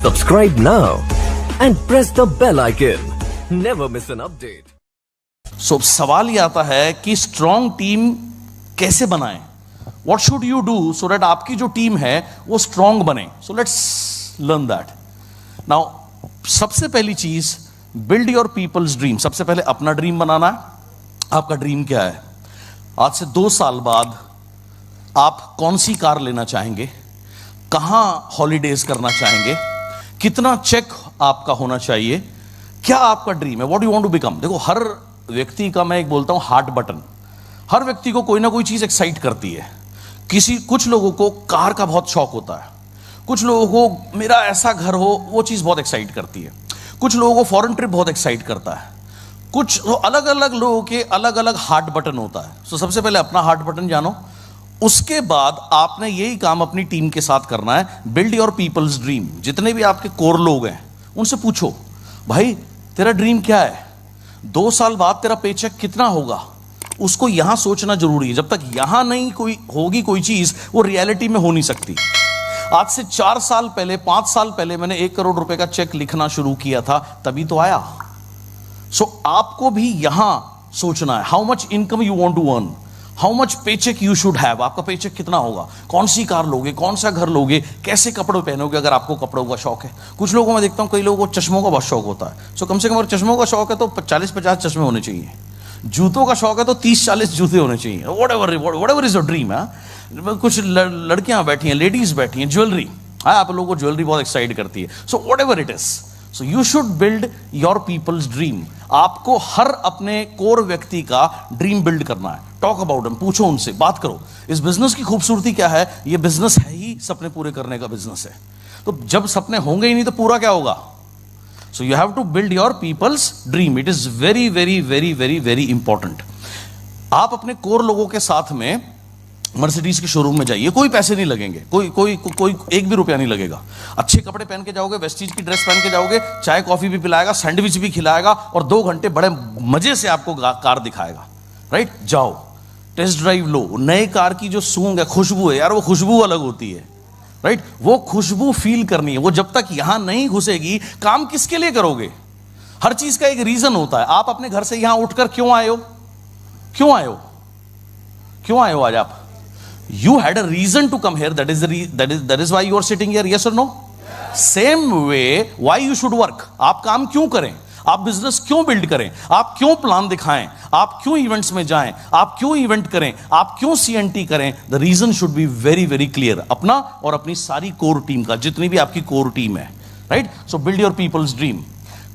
Subscribe now and press the bell icon. Never miss an update. So सवाल ये आता है कि स्ट्रॉन्ग टीम कैसे बनाएं? What should you do so that आपकी जो टीम है वो स्ट्रॉन्ग बने? So let's learn that. Now सबसे पहली चीज, build your people's dream. सबसे पहले अपना ड्रीम बनाना है. आपका ड्रीम क्या है? आज से 2 साल बाद आप कौन सी कार लेना चाहेंगे? कहां हॉलीडेज करना चाहेंगे? कितना चेक आपका होना चाहिए? क्या आपका ड्रीम है? What you want to become? देखो, हर व्यक्ति का मैं एक बोलता हूं हार्ट बटन. हर व्यक्ति को कोई ना कोई चीज एक्साइट करती है. कुछ लोगों को कार का बहुत शौक होता है, कुछ लोगों को मेरा ऐसा घर हो वो चीज बहुत एक्साइट करती है, कुछ लोगों को फॉरेन ट्रिप बहुत एक्साइट करता है. कुछ तो अलग अलग लोगों के अलग अलग हार्ट बटन होता है. तो सबसे पहले अपना हार्ट बटन जानो. उसके बाद आपने यही काम अपनी टीम के साथ करना है. Build your people's dream. जितने भी आपके कोर लोग हैं उनसे पूछो, भाई तेरा ड्रीम क्या है? 2 साल बाद तेरा पेचेक कितना होगा? उसको यहां सोचना जरूरी है. जब तक यहां नहीं कोई चीज, वो रियलिटी में हो नहीं सकती. आज से 4 साल पहले, 5 साल पहले मैंने 1 करोड़ रुपए का चेक लिखना शुरू किया था, तभी तो आया. सो आपको भी यहां सोचना है. How much income you want to earn, how much paycheck you should have. आपका पेचेक कितना होगा? कौन सी कार लोगे? कौन सा घर लोगे? कैसे कपड़े पहनोगे अगर आपको कपड़ों का शौक है? कुछ लोगों में देखता हूं, कई लोगों को चश्मों का बहुत शौक होता है. सो कम से कम अगर चश्मों का शौक है तो 40-50 चश्मे होने चाहिए. जूतों का शौक है तो 30-40 जूते होने चाहिए. Whatever is your dream. कुछ लड़कियां बैठी हैं, लेडीज बैठी हैं, ज्वेलरी. आप लोगों को ज्वेलरी बहुत एक्साइट करती है. So whatever it is, so you should build your people's dream. आपको हर अपने कोर व्यक्ति का ड्रीम बिल्ड करना है. Talk about them. पूछो उनसे, बात करो. इस बिजनेस की खूबसूरती क्या है? ये बिजनेस है ही सपने पूरे करने का बिजनेस है. तो जब सपने होंगे ही नहीं तो पूरा क्या होगा? So you have to build your people's dream. It is very very very very very important. आप अपने कोर लोगों के साथ में मर्सिडीज के शोरूम में जाइए, कोई पैसे नहीं लगेंगे, कोई 1 भी रुपया नहीं लगेगा. अच्छे कपड़े पहन के जाओगे, वेस्टीज की ड्रेस पहन के जाओगे, चाय कॉफी भी पिलाएगा, सैंडविच भी खिलाएगा और 2 घंटे बड़े मजे से आपको कार दिखाएगा. राइट? जाओ, टेस्ट ड्राइव लो. नए कार की जो सूंघ है, खुशबू है यार, वो खुशबू अलग होती है. राइट? वो खुशबू फील करनी है. वो जब तक यहां नहीं घुसेगी, काम किसके लिए करोगे? हर चीज का एक रीजन होता है. आप अपने घर से यहां उठकर क्यों आए हो? क्यों आए हो? क्यों आए हो आज आप? You had a reason to come here. That is why you are sitting here. Yes or no? Same way, why you should work. आप काम क्यों करें? आप बिजनेस क्यों बिल्ड करें? आप क्यों प्लान दिखाएं? आप क्यों इवेंट्स में जाएं? आप क्यों इवेंट करें? आप क्यों CNT करें? The reason should be very very clear. अपना और अपनी सारी कोर टीम का, जितनी भी आपकी कोर टीम है. Right? So build your people's dream.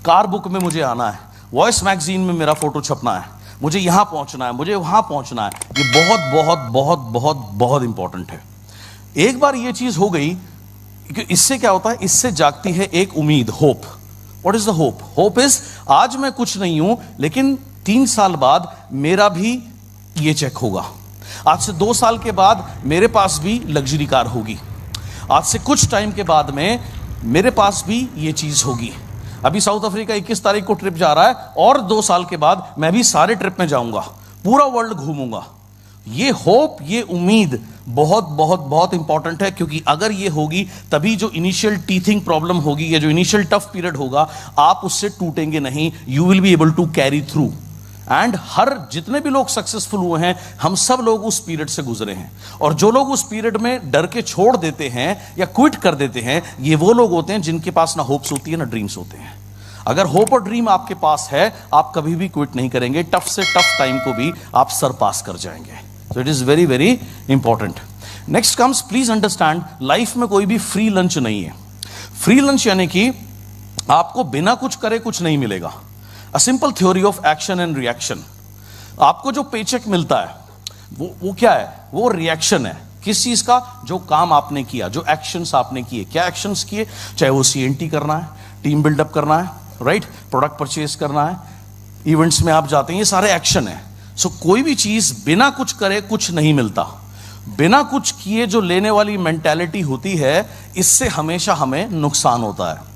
Car book में मुझे आना है, वॉइस मैगजीन में मेरा फोटो छपना है, मुझे यहां पहुंचना है, मुझे वहां पहुंचना है. ये बहुत बहुत बहुत बहुत बहुत इंपॉर्टेंट है. एक बार ये चीज हो गई, इससे क्या होता है? इससे जागती है एक उम्मीद, hope. What is the hope? Hope is, आज मैं कुछ नहीं हूं, लेकिन 3 साल बाद मेरा भी ये चेक होगा. आज से 2 साल के बाद मेरे पास भी लग्जरी कार होगी. आज से कुछ टाइम के बाद में मेरे पास भी ये चीज होगी. अभी साउथ अफ्रीका 21 तारीख को ट्रिप जा रहा है और 2 साल के बाद मैं भी सारे ट्रिप में जाऊंगा, पूरा वर्ल्ड घूमूंगा. ये होप, ये उम्मीद बहुत बहुत बहुत इंपॉर्टेंट है. क्योंकि अगर ये होगी तभी जो इनिशियल टीथिंग प्रॉब्लम होगी, या जो इनिशियल टफ पीरियड होगा, आप उससे टूटेंगे नहीं. You will be able to carry through. And हर जितने भी लोग सक्सेसफुल हुए हैं, हम सब लोग उस पीरियड से गुजरे हैं. और जो लोग उस पीरियड में डर के छोड़ देते हैं या क्विट कर देते हैं, ये वो लोग होते हैं जिनके पास ना होप्स होती है ना ड्रीम्स होते हैं. अगर होप और ड्रीम आपके पास है, आप कभी भी क्विट नहीं करेंगे. टफ से टफ टाइम को भी आप सरपास कर जाएंगे. So it is very very important. Next comes, please understand, life में कोई भी फ्री लंच नहीं है. फ्री लंच यानी कि आपको बिना कुछ करे कुछ नहीं मिलेगा. A simple theory of action and reaction. आपको जो पेचेक मिलता है वो क्या है? वो रिएक्शन है. किस चीज का? जो काम आपने किया, जो एक्शंस आपने किए. क्या एक्शंस किए? चाहे वो CNT करना है, टीम बिल्डअप करना है, राइट, प्रोडक्ट परचेज करना है, इवेंट्स में आप जाते हैं, ये सारे एक्शन है. सो कोई भी चीज बिना कुछ करे कुछ नहीं मिलता. बिना कुछ किए जो लेने वाली मेंटालिटी होती है, इससे हमेशा हमें नुकसान होता है.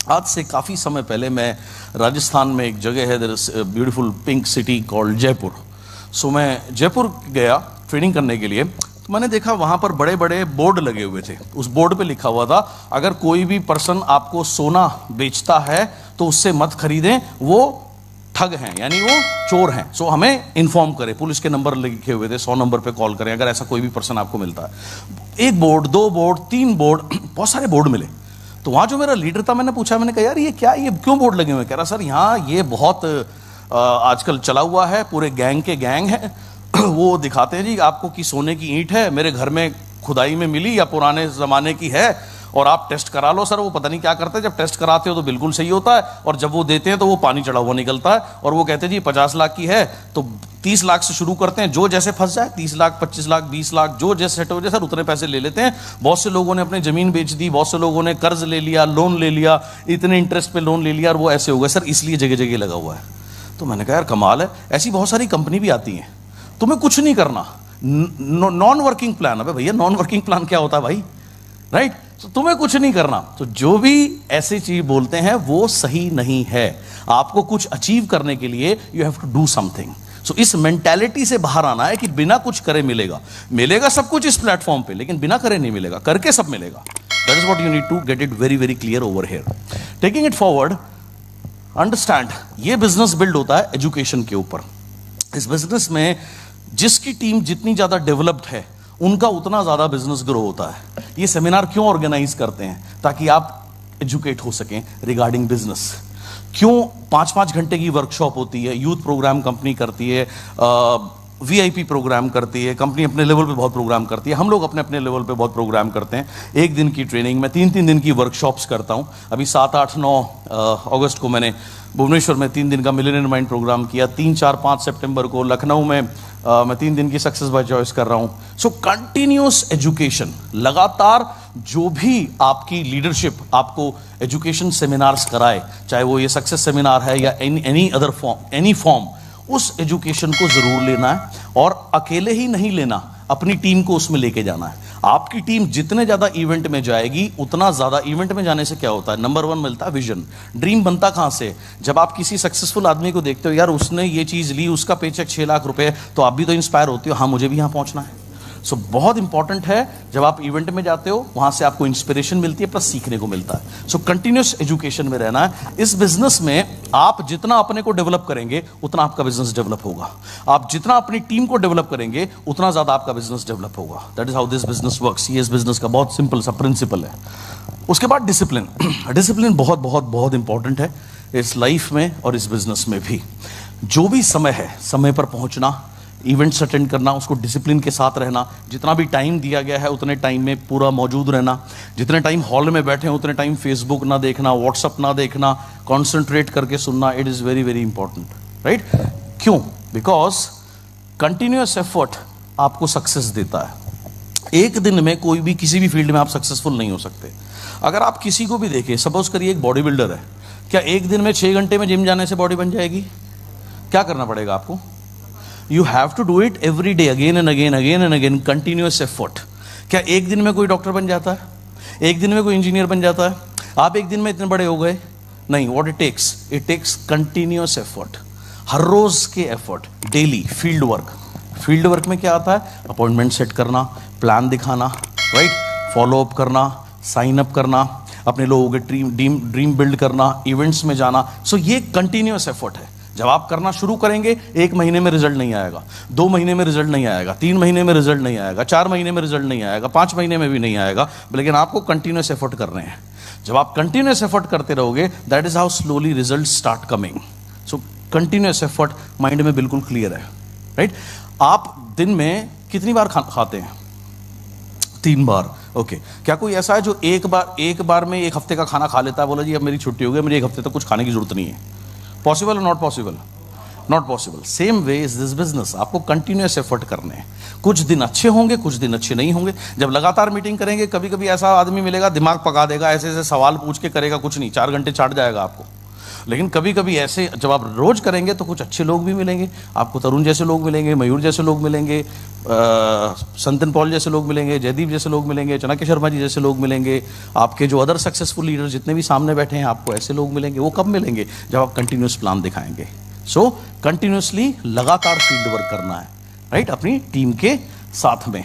आज से काफ़ी समय पहले मैं राजस्थान में एक जगह है, there is beautiful pink city called Jaipur. So मैं जयपुर गया ट्रेनिंग करने के लिए. तो मैंने देखा वहां पर बड़े बड़े बोर्ड लगे हुए थे। उस बोर्ड पे लिखा हुआ था, अगर कोई भी पर्सन आपको सोना बेचता है तो उससे मत खरीदें, वो ठग हैं, यानी वो चोर हैं। सो हमें इन्फॉर्म करें। पुलिस के नंबर लिखे हुए थे, 100 नंबर पे कॉल करें अगर ऐसा कोई भी पर्सन आपको मिलता है। 1 बोर्ड, 2 बोर्ड, 3 बोर्ड, बहुत सारे बोर्ड मिले। तो वहां जो मेरा लीडर था, मैंने पूछा, मैंने कहा यार ये क्या, ये क्यों बोर्ड लगे हुए हैं? कह रहा सर यहाँ ये बहुत आजकल चला हुआ है, पूरे गैंग के गैंग है वो दिखाते हैं जी आपको कि सोने की ईंट है, मेरे घर में खुदाई में मिली या पुराने ज़माने की है, और आप टेस्ट करा लो। सर वो पता नहीं क्या करते हैं, जब टेस्ट कराते हो तो बिल्कुल सही होता है, और जब वो देते हैं तो वो पानी चढ़ा हुआ निकलता है। और वो कहते हैं जी 50 लाख की है तो 30 लाख से शुरू करते हैं, जो जैसे फंस जाए 30 लाख, 25 लाख, 20 लाख, जो जैसे सेट हो जाए सर उतने पैसे ले लेते हैं। बहुत से लोगों ने अपनी ज़मीन बेच दी, बहुत से लोगों ने कर्ज ले लिया, लोन ले लिया, इतने इंटरेस्ट पे लोन ले लिया, और वो ऐसे हो गए सर, इसलिए जगह जगह लगा हुआ है। तो मैंने कहा यार कमाल है, ऐसी बहुत सारी कंपनी भी आती हैं, तुम्हें कुछ नहीं करना, नॉन वर्किंग प्लान। अबे भैया नॉन वर्किंग प्लान क्या होता है भाई, राइट? तो तुम्हें कुछ नहीं करना। तो जो भी ऐसी चीज बोलते हैं वो सही नहीं है। आपको कुछ अचीव करने के लिए you have to do something. So इस मेंटालिटी से बाहर आना है कि बिना कुछ करे मिलेगा। मिलेगा सब कुछ इस प्लेटफॉर्म पे, लेकिन बिना करे नहीं मिलेगा, करके सब मिलेगा। That is what you need to get it very very clear over here. Taking it forward, understand, ये बिजनेस बिल्ड होता है एजुकेशन के ऊपर। इस बिजनेस में जिसकी टीम जितनी ज्यादा डेवलप्ड है उनका उतना ज्यादा बिजनेस ग्रो होता है। ये सेमिनार क्यों ऑर्गेनाइज करते हैं? ताकि आप एजुकेट हो सकें रिगार्डिंग बिजनेस। क्यों 5-5 घंटे की वर्कशॉप होती है, यूथ प्रोग्राम कंपनी करती है, वीआईपी प्रोग्राम करती है, कंपनी अपने लेवल पे बहुत प्रोग्राम करती है, हम लोग अपने अपने लेवल पे बहुत प्रोग्राम करते हैं। 1 दिन की ट्रेनिंग में 3-3 दिन की वर्कशॉप्स करता हूँ। अभी 7, 8, 9 अगस्त को मैंने भुवनेश्वर में 3 दिन का मिलेनियर माइंड प्रोग्राम किया। 3, 4, 5 सितंबर को लखनऊ में मैं 3 दिन की सक्सेस बाय चॉइस कर रहा हूँ। सो कंटिन्यूस एजुकेशन, लगातार जो भी आपकी लीडरशिप आपको एजुकेशन सेमिनार्स कराए, चाहे वो ये सक्सेस सेमिनार है या any other form, any form, उस एजुकेशन को जरूर लेना है। और अकेले ही नहीं लेना, अपनी टीम को उसमें लेके जाना है। आपकी टीम जितने ज्यादा इवेंट में जाएगी उतना ज्यादा, इवेंट में जाने से क्या होता है, नंबर 1 मिलता है विजन। ड्रीम बनता कहां से? जब आप किसी सक्सेसफुल आदमी को देखते हो, यार उसने ये चीज ली, उसका पेचेक 6 लाख रुपए, तो आप भी तो इंस्पायर होते हो, हाँ मुझे भी यहां पहुंचना है। सो बहुत इंपॉर्टेंट है, जब आप इवेंट में जाते हो वहां से आपको इंस्पिरेशन मिलती है, प्लस सीखने को मिलता है। सो कंटिन्यूस एजुकेशन में रहना है। इस बिजनेस में आप जितना अपने को डेवलप करेंगे उतना आपका बिजनेस डेवलप होगा। आप जितना अपनी टीम को डेवलप करेंगे उतना ज्यादा आपका बिजनेस डेवलप होगा। That is how this business works. ये इस बिजनेस का बहुत सिंपल सा प्रिंसिपल है। उसके बाद डिसिप्लिन। डिसिप्लिन बहुत बहुत बहुत इंपॉर्टेंट है इस लाइफ में और इस बिजनेस में भी। जो भी समय है, समय पर पहुंचना, इवेंट्स अटेंड करना, उसको डिसिप्लिन के साथ रहना, जितना भी टाइम दिया गया है उतने टाइम में पूरा मौजूद रहना, जितने टाइम हॉल में बैठे हैं उतने टाइम फेसबुक ना देखना, व्हाट्सअप ना देखना, कॉन्सेंट्रेट करके सुनना। It is very very important, right? क्यों? बिकॉज कंटिन्यूअस एफर्ट आपको सक्सेस देता है। एक दिन में कोई भी किसी भी फील्ड में आप सक्सेसफुल नहीं हो सकते। अगर आप किसी को भी देखें, सपोज करिए एक बॉडी बिल्डर है, क्या एक दिन में 6 घंटे में जिम जाने से बॉडी बन जाएगी? क्या करना पड़ेगा आपको? You have to do it every day, again and again, again and again, continuous effort. क्या एक दिन में कोई डॉक्टर बन जाता है? एक दिन में कोई इंजीनियर बन जाता है? आप एक दिन में इतने बड़े हो गए? नहीं। What it takes continuous effort. हर रोज के effort, daily field work. Field work में क्या आता है? अपॉइंटमेंट सेट करना, प्लान दिखाना, राइट, फॉलो अप करना, साइन अप करना, अपने लोगों के ड्रीम बिल्ड करना, इवेंट्स में जाना। सो ये कंटिन्यूस एफर्ट है। जब आप करना शुरू करेंगे 1 महीने में रिजल्ट नहीं आएगा, 2 महीने में रिजल्ट नहीं आएगा, 3 महीने में रिजल्ट नहीं आएगा, 4 महीने में रिजल्ट नहीं आएगा, 5 महीने में भी नहीं आएगा, लेकिन आपको कंटिन्यूस एफर्ट कर रहे हैं। जब आप कंटिन्यूस एफर्ट करते रहोगे, that is how slowly result start coming. So continuous effort mind में बिल्कुल क्लियर है, राइट? आप दिन में कितनी बार खाते हैं? 3 बार। ओके। क्या कोई ऐसा है जो एक बार में 1 हफ्ते का खाना खा लेता है, बोला जी अब मेरी छुट्टी हो गई, मुझे 1 हफ्ते तक कुछ खाने की जरूरत नहीं है? पॉसिबल और not possible? Not possible. Same way is this business. आपको कंटिन्यूस एफर्ट करने हैं। कुछ दिन अच्छे होंगे, कुछ दिन अच्छे नहीं होंगे। जब लगातार मीटिंग करेंगे, कभी कभी ऐसा आदमी मिलेगा दिमाग पका देगा, ऐसे ऐसे सवाल पूछ के करेगा, कुछ नहीं, 4 घंटे चाट जाएगा आपको। लेकिन कभी कभी ऐसे जब आप रोज करेंगे तो कुछ अच्छे लोग भी मिलेंगे आपको। तरुण जैसे लोग मिलेंगे, मयूर जैसे लोग मिलेंगे, संतन पॉल जैसे लोग मिलेंगे, जयदीप जैसे लोग मिलेंगे, चनाके शर्मा जी जैसे लोग मिलेंगे, आपके जो अदर सक्सेसफुल लीडर जितने भी सामने बैठे हैं आपको ऐसे लोग मिलेंगे। वो कब मिलेंगे? जब आप कंटिन्यूस प्लान दिखाएंगे। सो कंटिन्यूसली लगातार फील्ड वर्क करना है, राइट, अपनी टीम के साथ में।